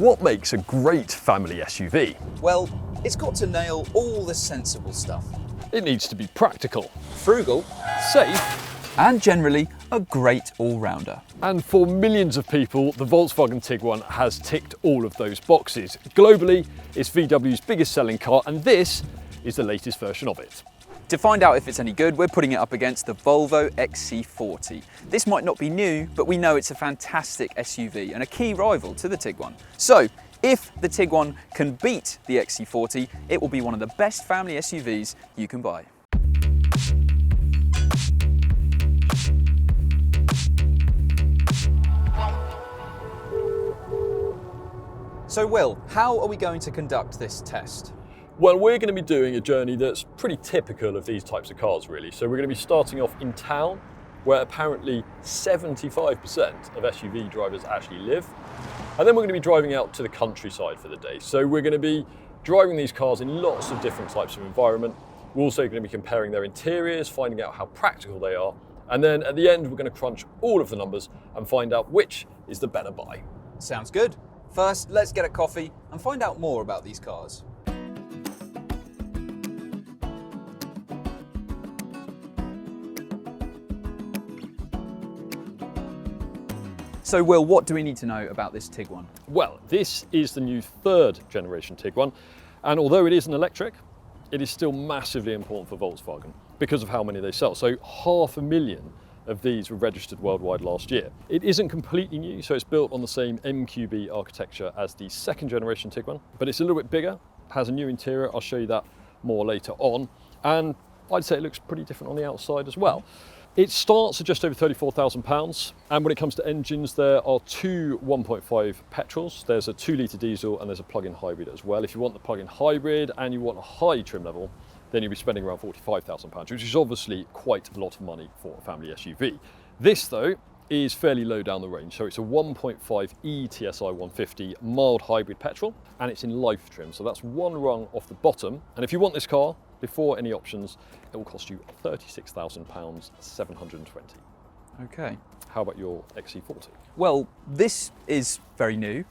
What makes a great family SUV? Well, it's got to nail all the sensible stuff. It needs to be practical, Frugal, safe, and generally a great all-rounder. and for millions of people, the Volkswagen Tiguan has ticked all of those boxes. Globally, it's VW's biggest selling car, and this is the latest version of it. To find out if it's any good, we're putting it up against the Volvo XC40. This might not be new, but we know it's a fantastic SUV and a key rival to the Tiguan. So, if the Tiguan can beat the XC40, it will be one of the best family SUVs you can buy. So Will, how are we going to conduct this test? Well, we're going to be doing a journey that's pretty typical of these types of cars, really. So we're going to be starting off in town, where apparently 75% of SUV drivers actually live. And then we're going to be driving out to the countryside for the day. So we're going to be driving these cars in lots of different types of environment. We're also going to be comparing their interiors, finding out how practical they are. And then at the end, we're going to crunch all of the numbers and find out which is the better buy. Sounds good. First, let's get a coffee and find out more about these cars. So Will, what do we need to know about this Tiguan? Well, this is the new third generation Tiguan. And although it is an electric, it is still massively important for Volkswagen because of how many they sell. So 500,000 of these were registered worldwide last year. It isn't completely new, so it's built on the same MQB architecture as the second generation Tiguan, but it's a little bit bigger, has a new interior. I'll show you that more later on. And I'd say it looks pretty different on the outside as well. It starts at just over £34,000, and when it comes to engines, there are two 1.5 petrols. There's a 2-litre diesel and there's a plug-in hybrid as well. If you want the plug-in hybrid and you want a high trim level, then you'll be spending around £45,000, which is obviously quite a lot of money for a family SUV. This, though, is fairly low down the range. So it's a 1.5 TSI 150 mild hybrid petrol, and it's in life trim. So that's one rung off the bottom. And if you want this car, before any options, it will cost you £36,000, 720. Okay. How about your XC40? Well, this is very new.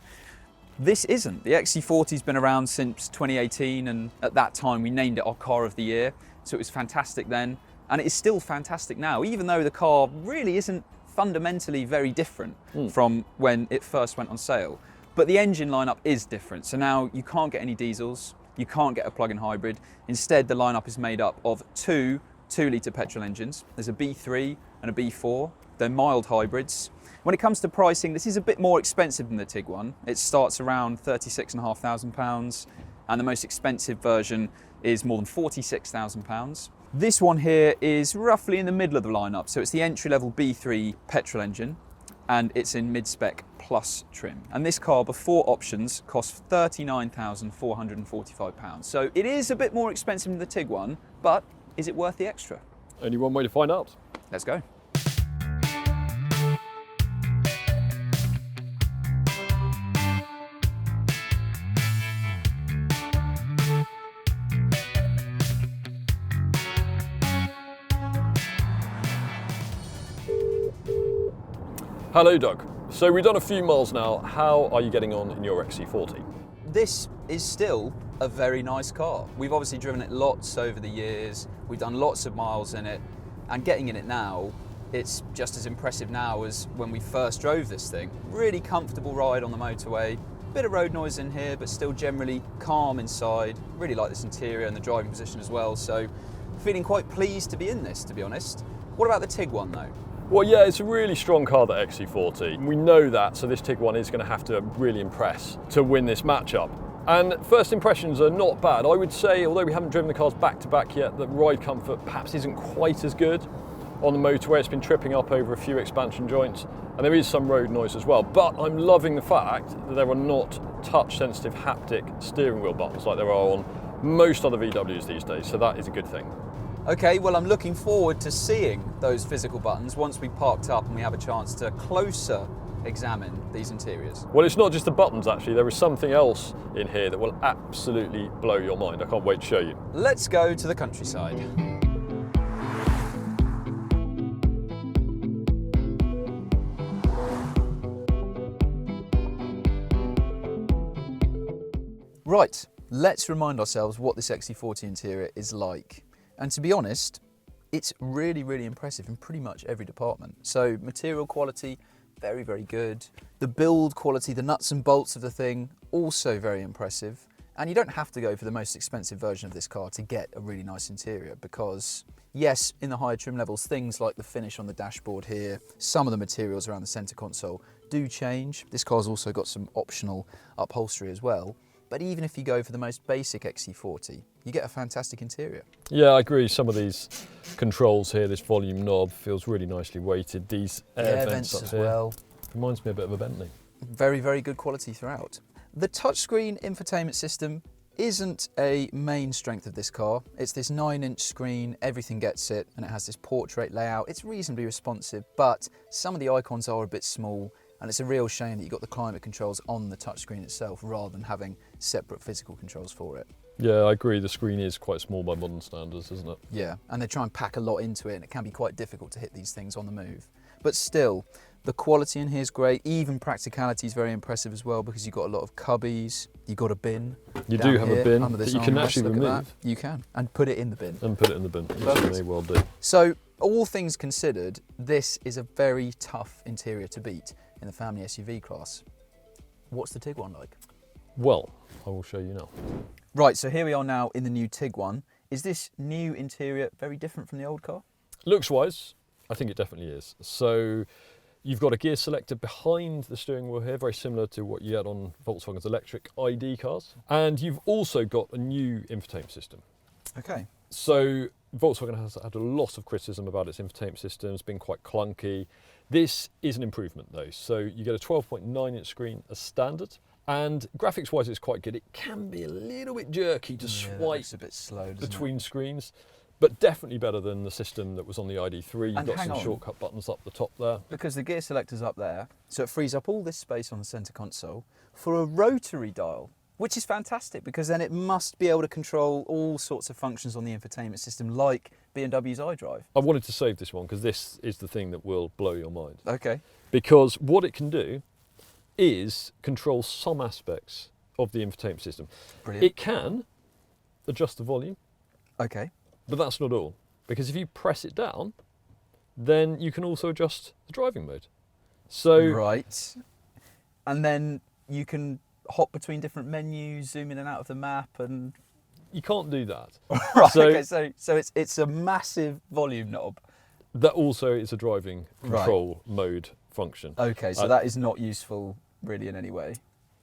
This isn't. The XC40's been around since 2018, and at that time we named it our car of the year. So it was fantastic then, and it is still fantastic now, even though the car really isn't fundamentally very different from when it first went on sale. But the engine lineup is different. So now you can't get any diesels, you can't get a plug-in hybrid. Instead, the lineup is made up of two 2-litre petrol engines. There's a B3 and a B4. They're mild hybrids. When it comes to pricing, this is a bit more expensive than the Tiguan. It starts around £36,500, and the most expensive version is more than £46,000. This one here is roughly in the middle of the lineup. So it's the entry-level B3 petrol engine, and it's in mid-spec plus trim. And this car, before options, costs £39,445. So it is a bit more expensive than the Tiguan, but is it worth the extra? Only one way to find out. Let's go. Hello, Doug. So we've done a few miles now. How are you getting on in your XC40? This is still a very nice car. We've obviously driven it lots over the years. We've done lots of miles in it, and getting in it now, it's just as impressive now as when we first drove this thing. Really comfortable ride on the motorway. Bit of road noise in here, but still generally calm inside. Really like this interior and the driving position as well. So feeling quite pleased to be in this, to be honest. What about the Tiguan though? Well, yeah, it's a really strong car, the XC40. We know that, so this Tiguan is going to have to really impress to win this matchup. And first impressions are not bad. I would say, although we haven't driven the cars back to back yet, that ride comfort perhaps isn't quite as good. On the motorway, it's been tripping up over a few expansion joints, and there is some road noise as well. But I'm loving the fact that there are not touch-sensitive haptic steering wheel buttons like there are on most other VWs these days, so that is a good thing. Okay, well, I'm looking forward to seeing those physical buttons once we parked up and we have a chance to closer examine these interiors. Well, it's not just the buttons, actually. There is something else in here that will absolutely blow your mind. I can't wait to show you. Let's go to the countryside. Right, let's remind ourselves what this XC40 interior is like. And to be honest, it's really, really impressive in pretty much every department. So material quality, very, very good. The build quality, the nuts and bolts of the thing, also very impressive. And you don't have to go for the most expensive version of this car to get a really nice interior, because yes, in the higher trim levels, things like the finish on the dashboard here, some of the materials around the center console do change. This car's also got some optional upholstery as well. But even if you go for the most basic XC40, you get a fantastic interior. Yeah, I agree. Some of these controls here, this volume knob feels really nicely weighted. These air vents up as here, well. reminds me a bit of a Bentley. Very, very good quality throughout. The touchscreen infotainment system isn't a main strength of this car. It's this 9-inch screen, everything gets it, and it has this portrait layout. It's reasonably responsive, but some of the icons are a bit small, and it's a real shame that you've got the climate controls on the touchscreen itself rather than having separate physical controls for it. Yeah, I agree. The screen is quite small by modern standards, isn't it? Yeah, and they try and pack a lot into it, and it can be quite difficult to hit these things on the move. But still, the quality in here is great. Even practicality is very impressive as well, because you've got a lot of cubbies. You've got a bin. You do have a bin under that this you can armrest. actually Look at remove. that. You can, and put it in the bin. And put it in the bin, which Perfect. you may well do. So, all things considered, this is a very tough interior to beat in the family SUV class. What's the Tiguan like? Well, I will show you now. Right, so here we are now in the new Tiguan. Is this new interior very different from the old car? Looks-wise, I think it definitely is. So you've got a gear selector behind the steering wheel here, very similar to what you had on Volkswagen's electric ID cars. And you've also got a new infotainment system. Okay. So Volkswagen has had a lot of criticism about its infotainment system. It's been quite clunky. This is an improvement though. So you get a 12.9-inch screen as standard. And graphics-wise, it's quite good. It can be a little bit jerky to swipe a bit slow, between screens, but definitely better than the system that was on the ID3. You've got some shortcut buttons up the top there. Because the gear selector's up there, so it frees up all this space on the centre console for a rotary dial, which is fantastic, because then it must be able to control all sorts of functions on the infotainment system, like BMW's iDrive. I wanted to save this one because this is the thing that will blow your mind. Okay. Because what it can do is control some aspects of the infotainment system. Brilliant. It can adjust the volume, Okay. but that's not all. Because if you press it down, then you can also adjust the driving mode. So Right. And then you can hop between different menus, zoom in and out of the map, and you can't do that. right. So- Okay. So it's a massive volume knob. That also is a driving control mode function. Okay. So that is not useful really in any way.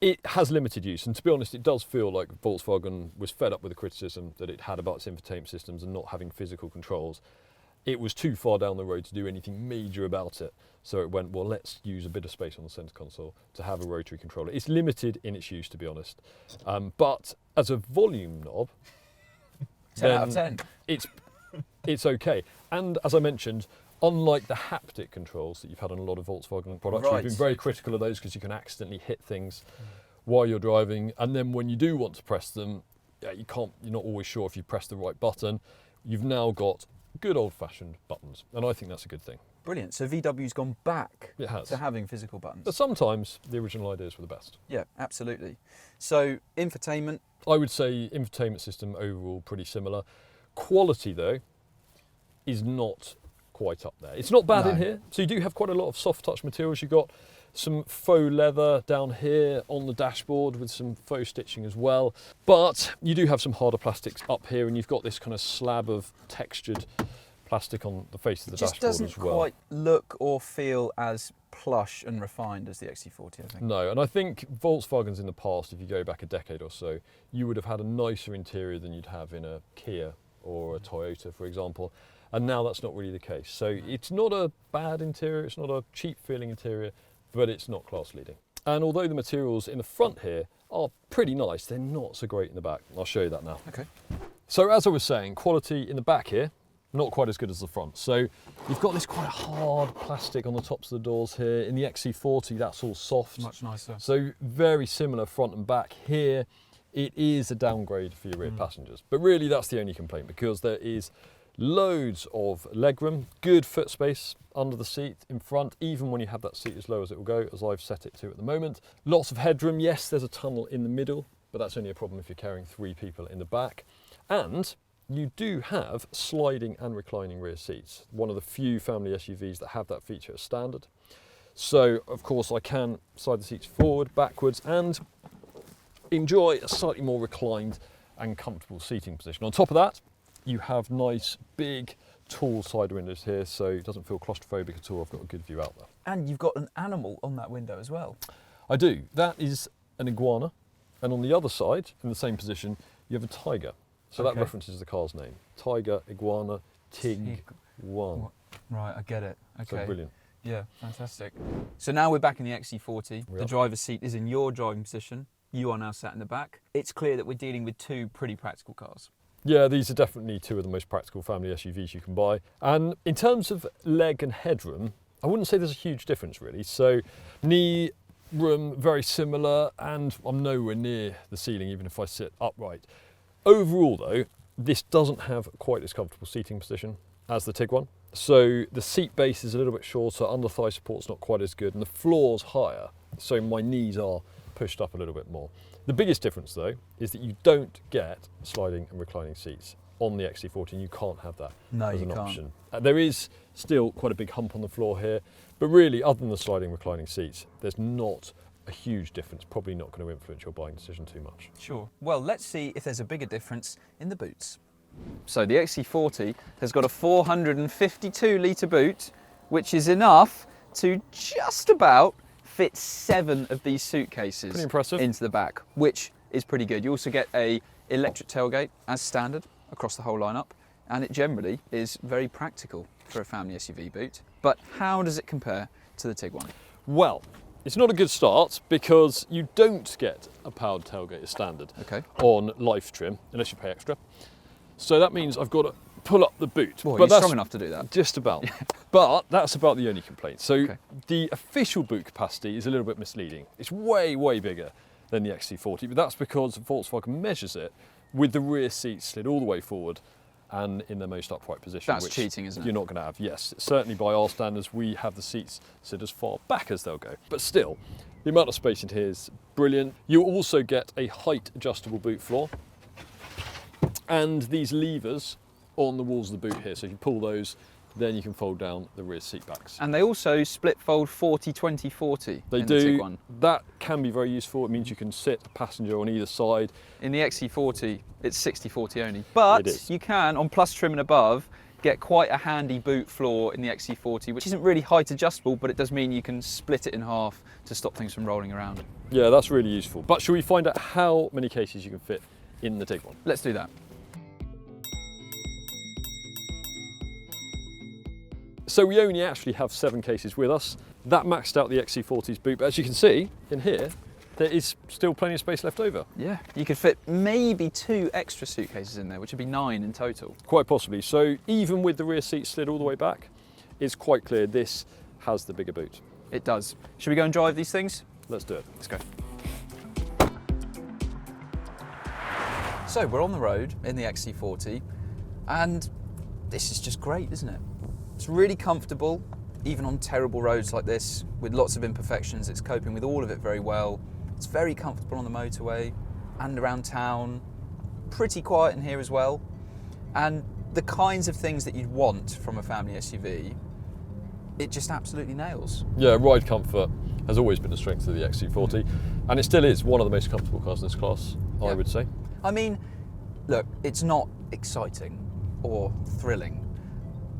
It has limited use, and to be honest, it does feel like Volkswagen was fed up with the criticism that it had about its infotainment systems and not having physical controls. It was too far down the road to do anything major about it, so it went, well, let's use a bit of space on the centre console to have a rotary controller. It's limited in its use, to be honest, but as a volume knob, 10 out of 10. it's okay. And as I mentioned, unlike the haptic controls that you've had on a lot of Volkswagen products, we've been very critical of those because you can accidentally hit things while you're driving, and then when you do want to press them, you're not always sure if you press the right button. You've now got good old-fashioned buttons, and I think that's a good thing. Brilliant. So VW's gone back It has. to having physical buttons. But sometimes the original ideas were the best. Yeah, absolutely. So infotainment. I would say infotainment system overall pretty similar. Quality though is not quite up there. It's not bad in here. So you do have quite a lot of soft touch materials. You've got some faux leather down here on the dashboard with some faux stitching as well. But you do have some harder plastics up here, and you've got this kind of slab of textured plastic on the face of the dashboard as well. It just doesn't quite look or feel as plush and refined as the XC40, I think. No, and I think Volkswagens in the past, if you go back a decade or so, you would have had a nicer interior than you'd have in a Kia or a Toyota, for example. And now that's not really the case. So it's not a bad interior, it's not a cheap feeling interior, but it's not class leading. And although the materials in the front here are pretty nice, they're not so great in the back. I'll show you that now. Okay. So as I was saying, quality in the back here, not quite as good as the front. So you've got this quite hard plastic on the tops of the doors here. In the XC40, that's all soft. Much nicer. So very similar front and back. Here, it is a downgrade for your rear passengers. But really that's the only complaint, because there is loads of legroom, good foot space under the seat in front, even when you have that seat as low as it will go, as I've set it to at the moment. Lots of headroom. Yes, there's a tunnel in the middle but that's only a problem if you're carrying 3 people in the back. And you do have sliding and reclining rear seats. One of the few family SUVs that have that feature as standard. So of course I can slide the seats forward, backwards, and enjoy a slightly more reclined and comfortable seating position. On top of that, you have nice, big, tall side windows here, so it doesn't feel claustrophobic at all. I've got a good view out there. And you've got an animal on that window as well. I do. That is an iguana, and on the other side, in the same position, you have a tiger. So that references the car's name. Tiger, iguana, Tiguan. Right, I get it. Okay. So brilliant. Yeah, fantastic. So now we're back in the XC40. The driver's seat is in your driving position. You are now sat in the back. It's clear that we're dealing with 2 pretty practical cars. Yeah, these are definitely 2 of the most practical family SUVs you can buy. And in terms of leg and headroom, I wouldn't say there's a huge difference really. So knee room, very similar, and I'm nowhere near the ceiling even if I sit upright. Overall though, this doesn't have quite as comfortable seating position as the Tiguan. So the seat base is a little bit shorter, under thigh support's not quite as good, and the floor's higher, so my knees are pushed up a little bit more. The biggest difference though is that you don't get sliding and reclining seats on the XC40, and you can't have that as an option. There is still quite a big hump on the floor here, but really other than the sliding reclining seats, there's not a huge difference, probably not going to influence your buying decision too much. Sure. Well, let's see if there's a bigger difference in the boots. So the XC40 has got a 452 litre boot, which is enough to just about fit 7 of these suitcases into the back, which is pretty good. You also get a electric tailgate as standard across the whole lineup, and it generally is very practical for a family SUV boot. But how does it compare to the Tiguan? Well, it's not a good start because you don't get a powered tailgate as standard on life trim unless you pay extra. So that means I've got to pull up the boot. Well, but you're strong enough to do that. Just about. But that's about the only complaint. So the official boot capacity is a little bit misleading. It's way, way bigger than the XC40, but that's because Volkswagen measures it with the rear seats slid all the way forward and in the most upright position. That's cheating, isn't it? You're not going to have. Yes, certainly by our standards, we have the seats sit as far back as they'll go. But still, the amount of space in here is brilliant. You also get a height adjustable boot floor and these levers on the walls of the boot here. So if you pull those, then you can fold down the rear seat backs. And they also split fold 40-20-40. They do. The that can be very useful. It means you can sit a passenger on either side. In the XC40, it's 60-40 only. But you can, on plus trim and above, get quite a handy boot floor in the XC40, which isn't really height adjustable, but it does mean you can split it in half to stop things from rolling around. Yeah, that's really useful. But shall we find out how many cases you can fit in the Tiguan? Let's do that. So we only actually have 7 cases with us. That maxed out the XC40's boot, but as you can see in here, there is still plenty of space left over. Yeah, you could fit maybe 2 extra suitcases in there, which would be 9 in total. Quite possibly. So even with the rear seat slid all the way back, it's quite clear this has the bigger boot. It does. Should we go and drive these things? Let's do it. Let's go. So we're on the road in the XC40, and this is just great, isn't it? It's really comfortable, even on terrible roads like this, with lots of imperfections. It's coping with all of it very well. It's very comfortable on the motorway and around town. Pretty quiet in here as well. And the kinds of things that you'd want from a family SUV, it just absolutely nails. Yeah, ride comfort has always been a strength of the XC40, and it still is one of the most comfortable cars in this class, I would say. I mean, look, it's not exciting or thrilling,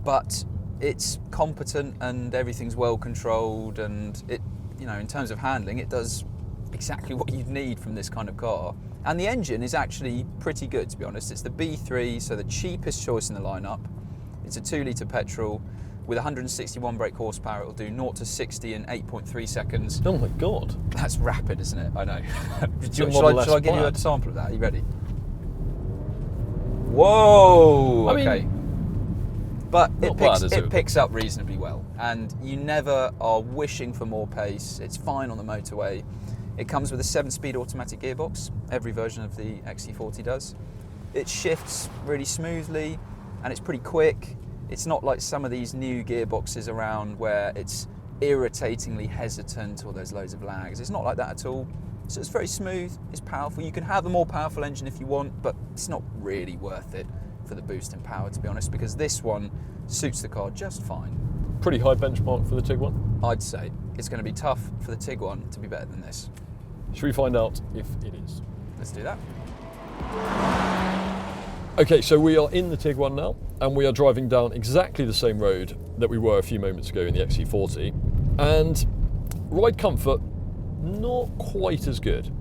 but it's competent and everything's well controlled, and it, you know, in terms of handling, it does exactly what you'd need from this kind of car. And the engine is actually pretty good, to be honest. It's the B3, so the cheapest choice in the lineup. It's a 2-litre petrol with 161 brake horsepower. It'll do 0 to 60 in 8.3 seconds. Oh my God. That's rapid, isn't it? I know. Shall I give you a sample of that? Are you ready? Whoa! Okay. But it picks up reasonably well, and you never are wishing for more pace. It's fine on the motorway. It comes with a 7-speed automatic gearbox. Every version of the XC40 does. It shifts really smoothly, and it's pretty quick. It's not like some of these new gearboxes around where it's irritatingly hesitant or there's loads of lags. It's not like that at all. So it's very smooth, it's powerful. You can have a more powerful engine if you want, but it's not really worth it for the boost in power, to be honest, because this one suits the car just fine. Pretty high benchmark for the Tiguan. I'd say it's going to be tough for the Tiguan to be better than this. Should we find out if it is? Let's do that. Okay, so we are in the Tiguan now, and we are driving down exactly the same road that we were a few moments ago in the XC40. And ride comfort, not quite as good.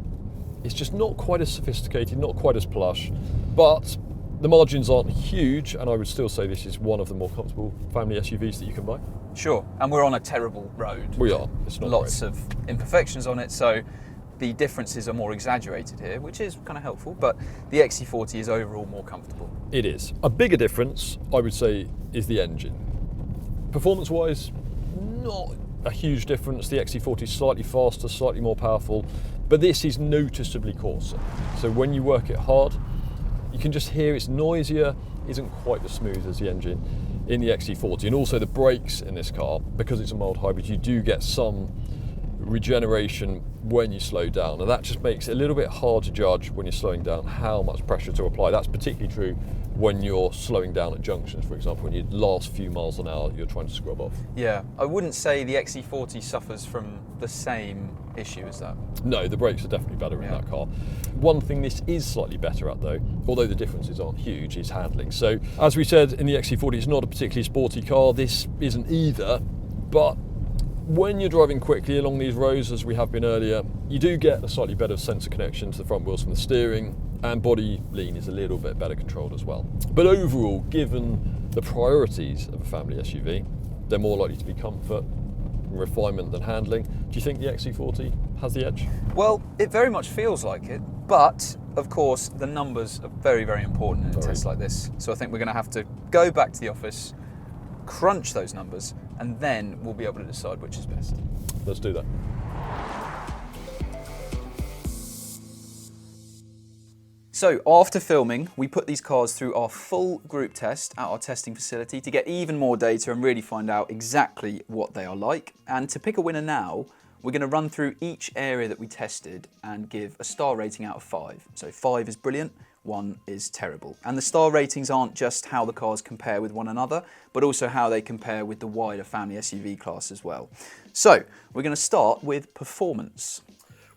It's just not quite as sophisticated, not quite as plush, but the margins aren't huge, and I would still say this is one of the more comfortable family SUVs that you can buy. Sure, and we're on a terrible road. We are. It's not Lots great. of imperfections on it, so the differences are more exaggerated here, which is kind of helpful, but the XC40 is overall more comfortable. It is. A bigger difference, I would say, is the engine. Performance-wise, not a huge difference. The XC40 is slightly faster, slightly more powerful, but this is noticeably coarser. So when you work it hard, you can just hear it's noisier, isn't quite as smooth as the engine in the XC40. And also the brakes in this car, because it's a mild hybrid, you do get some regeneration when you slow down, and that just makes it a little bit hard to judge when you're slowing down how much pressure to apply. That's particularly true when you're slowing down at junctions, for example, when your last few miles an hour you're trying to scrub off. Yeah, I wouldn't say the XC40 suffers from the same issue as that. No, the brakes are definitely better in that car. One thing this is slightly better at though, although the differences aren't huge, is handling. So as we said in the XC40, it's not a particularly sporty car. This isn't either, but when you're driving quickly along these roads, as we have been earlier, you do get a slightly better sensor connection to the front wheels from the steering, and body lean is a little bit better controlled as well. But overall, given the priorities of a family SUV, they're more likely to be comfort and refinement than handling. Do you think the XC40 has the edge? Well, it very much feels like it, but of course the numbers are very, very important in a test like this. So I think we're going to have to go back to the office, crunch those numbers, and then we'll be able to decide which is best. Let's do that. So after filming, we put these cars through our full group test at our testing facility to get even more data and really find out exactly what they are like. And to pick a winner now, we're going to run through each area that we tested and give a star rating out of 5. So 5 is brilliant, 1 is terrible. And the star ratings aren't just how the cars compare with one another, but also how they compare with the wider family SUV class as well. So we're going to start with performance.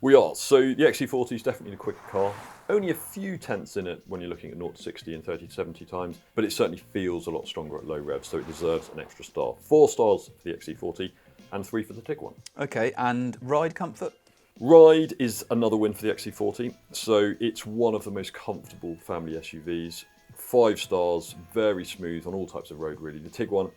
We are. So the XC40 is definitely the quicker car. Only a few tenths in it when you're looking at 0 to 60 and 30 to 70 times, but it certainly feels a lot stronger at low revs, so it deserves an extra star. 4 stars for the XC40 and 3 for the Tiguan. Okay, and ride comfort? Ride is another win for the XC40, so it's one of the most comfortable family SUVs. 5 stars, very smooth on all types of road really. The Tiguan,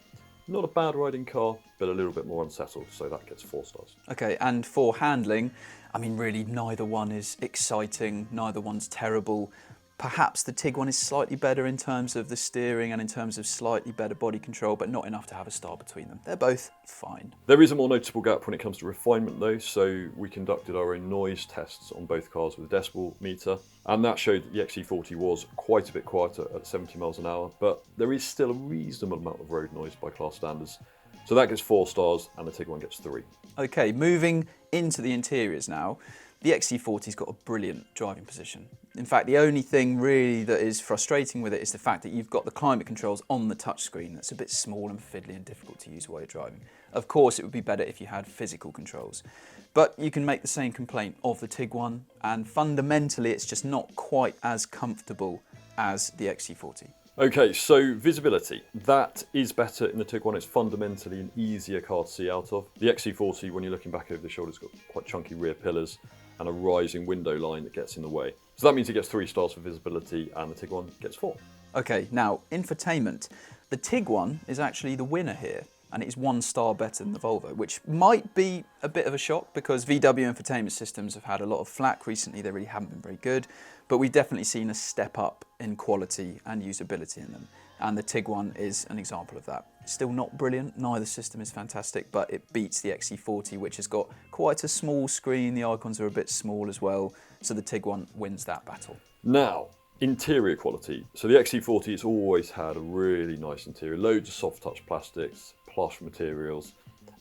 not a bad riding car, but a little bit more unsettled, so that gets 4 stars. Okay, and for handling, I mean really neither one is exciting, neither one's terrible. Perhaps the Tiguan is slightly better in terms of the steering and in terms of slightly better body control, but not enough to have a star between them. They're both fine. There is a more noticeable gap when it comes to refinement though, so we conducted our own noise tests on both cars with a decibel meter, and that showed that the XC40 was quite a bit quieter at 70 miles an hour, but there is still a reasonable amount of road noise by class standards. So that gets 4 stars and the Tiguan gets 3. Okay, moving into the interiors now. The XC40's got a brilliant driving position. In fact, the only thing really that is frustrating with it is the fact that you've got the climate controls on the touchscreen. That's a bit small and fiddly and difficult to use while you're driving. Of course, it would be better if you had physical controls. But you can make the same complaint of the Tiguan, and fundamentally it's just not quite as comfortable as the XC40. Okay, so visibility. That is better in the Tiguan. It's fundamentally an easier car to see out of. The XC40, when you're looking back over the shoulder, has got quite chunky rear pillars and a rising window line that gets in the way. So that means it gets 3 stars for visibility and the Tiguan gets 4. Okay, now infotainment. The Tiguan is actually the winner here, and it's 1 star better than the Volvo, which might be a bit of a shock because VW infotainment systems have had a lot of flack recently. They really haven't been very good, but we've definitely seen a step up in quality and usability in them, and the Tiguan is an example of that. Still not brilliant, neither system is fantastic, but it beats the XC40, which has got quite a small screen. The icons are a bit small as well, so the Tiguan wins that battle. Now, interior quality. So the XC40 has always had a really nice interior, loads of soft touch plastics, plush materials,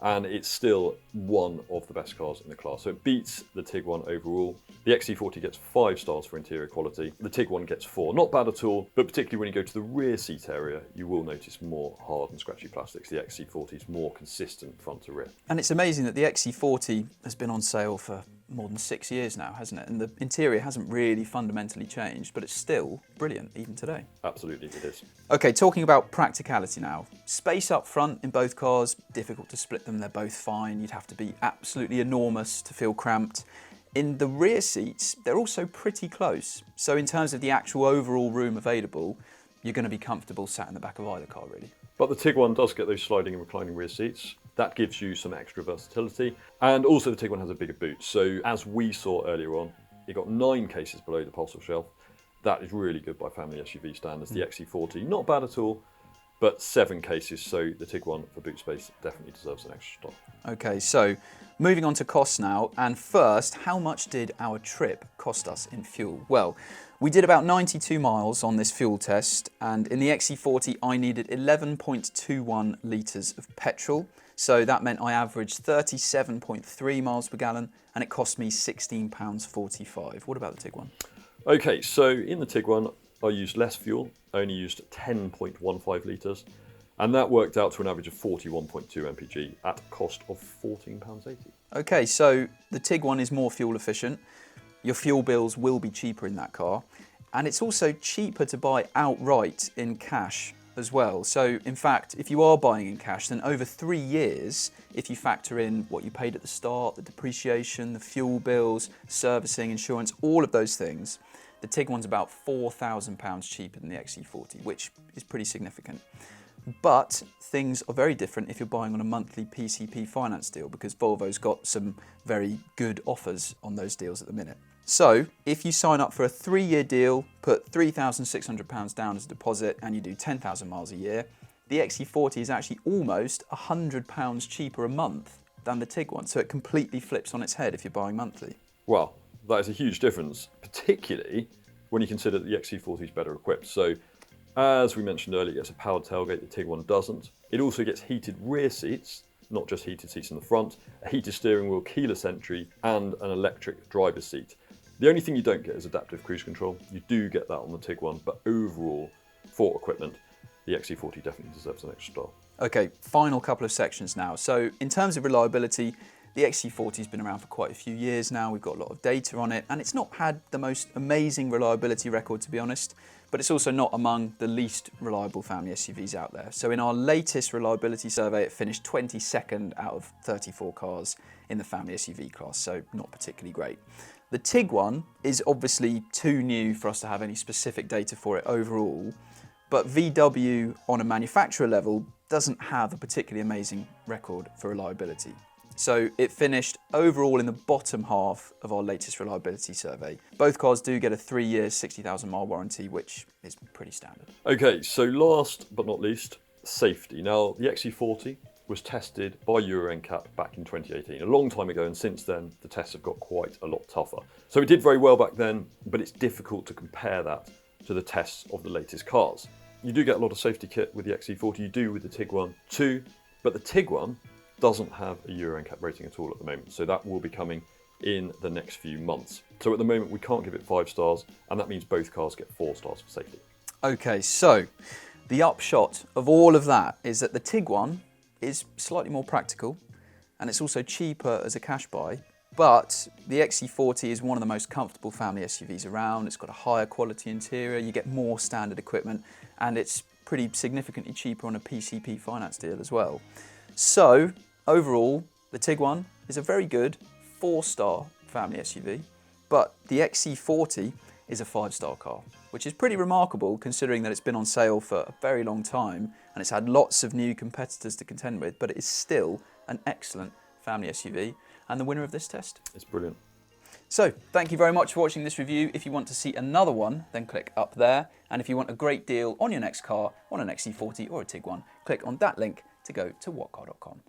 and it's still one of the best cars in the class. So it beats the Tiguan overall. The XC40 gets 5 stars for interior quality. The Tiguan gets 4. Not bad at all, but particularly when you go to the rear seat area, you will notice more hard and scratchy plastics. The XC40 is more consistent front to rear. And it's amazing that the XC40 has been on sale for more than 6 years now, hasn't it? And the interior hasn't really fundamentally changed, but it's still brilliant even today. Absolutely, it is. Okay, talking about practicality now. Space up front in both cars, difficult to split them, they're both fine. You'd have to be absolutely enormous to feel cramped. In the rear seats, they're also pretty close. So in terms of the actual overall room available, you're going to be comfortable sat in the back of either car, really. But the Tiguan does get those sliding and reclining rear seats. That gives you some extra versatility. And also the Tiguan has a bigger boot. So as we saw earlier on, it got 9 cases below the parcel shelf. That is really good by family SUV standards. The XC40, not bad at all, but 7 cases. So the Tiguan for boot space definitely deserves an extra star. Okay, so moving on to costs now. And first, how much did our trip cost us in fuel? Well, we did about 92 miles on this fuel test, and in the XC40 I needed 11.21 litres of petrol. So that meant I averaged 37.3 miles per gallon, and it cost me £16.45. What about the Tiguan? Okay, so in the Tiguan, I used less fuel. I only used 10.15 litres, and that worked out to an average of 41.2 mpg at a cost of £14.80. Okay, so the Tiguan is more fuel efficient. Your fuel bills will be cheaper in that car, and it's also cheaper to buy outright in cash as well. So in fact, if you are buying in cash, then over 3 years, if you factor in what you paid at the start, the depreciation, the fuel bills, servicing, insurance, all of those things, the Tiguan's about £4,000 cheaper than the XC40, which is pretty significant. But things are very different if you're buying on a monthly PCP finance deal, because Volvo's got some very good offers on those deals at the minute. So if you sign up for a 3-year deal, put £3,600 down as a deposit, and you do 10,000 miles a year, the XC40 is actually almost £100 cheaper a month than the Tiguan. So it completely flips on its head if you're buying monthly. Well, that is a huge difference, particularly when you consider that the XC40 is better equipped. So as we mentioned earlier, it gets a powered tailgate, the Tiguan doesn't. It also gets heated rear seats, not just heated seats in the front, a heated steering wheel, keyless entry, and an electric driver's seat. The only thing you don't get is adaptive cruise control. You do get that on the Tiguan, but overall, for equipment, the XC40 definitely deserves an extra star. Okay, final couple of sections now. So in terms of reliability, the XC40 has been around for quite a few years now. We've got a lot of data on it, and it's not had the most amazing reliability record, to be honest, but it's also not among the least reliable family SUVs out there. So in our latest reliability survey, it finished 22nd out of 34 cars in the family SUV class, so not particularly great. The Tiguan is obviously too new for us to have any specific data for it overall, but VW on a manufacturer level doesn't have a particularly amazing record for reliability. So it finished overall in the bottom half of our latest reliability survey. Both cars do get a 3-year, 60,000 mile warranty, which is pretty standard. Okay, so last but not least, safety. Now, the XC40 was tested by Euro NCAP back in 2018, a long time ago, and since then the tests have got quite a lot tougher. So it did very well back then, but it's difficult to compare that to the tests of the latest cars. You do get a lot of safety kit with the XC40, you do with the Tiguan too, but the Tiguan doesn't have a Euro NCAP rating at all at the moment, so that will be coming in the next few months. So at the moment we can't give it 5 stars, and that means both cars get 4 stars for safety. Okay, so the upshot of all of that is that the Tiguan is slightly more practical, and it's also cheaper as a cash buy, but the XC40 is one of the most comfortable family SUVs around. It's got a higher quality interior, you get more standard equipment, and it's pretty significantly cheaper on a PCP finance deal as well. So overall, the Tiguan is a very good 4-star family SUV, but the XC40 is a 5-star car, which is pretty remarkable considering that it's been on sale for a very long time and it's had lots of new competitors to contend with, but it is still an excellent family SUV and the winner of this test. It's brilliant. So thank you very much for watching this review. If you want to see another one, then click up there. And if you want a great deal on your next car, on an XC40 or a Tiguan, click on that link to go to whatcar.com.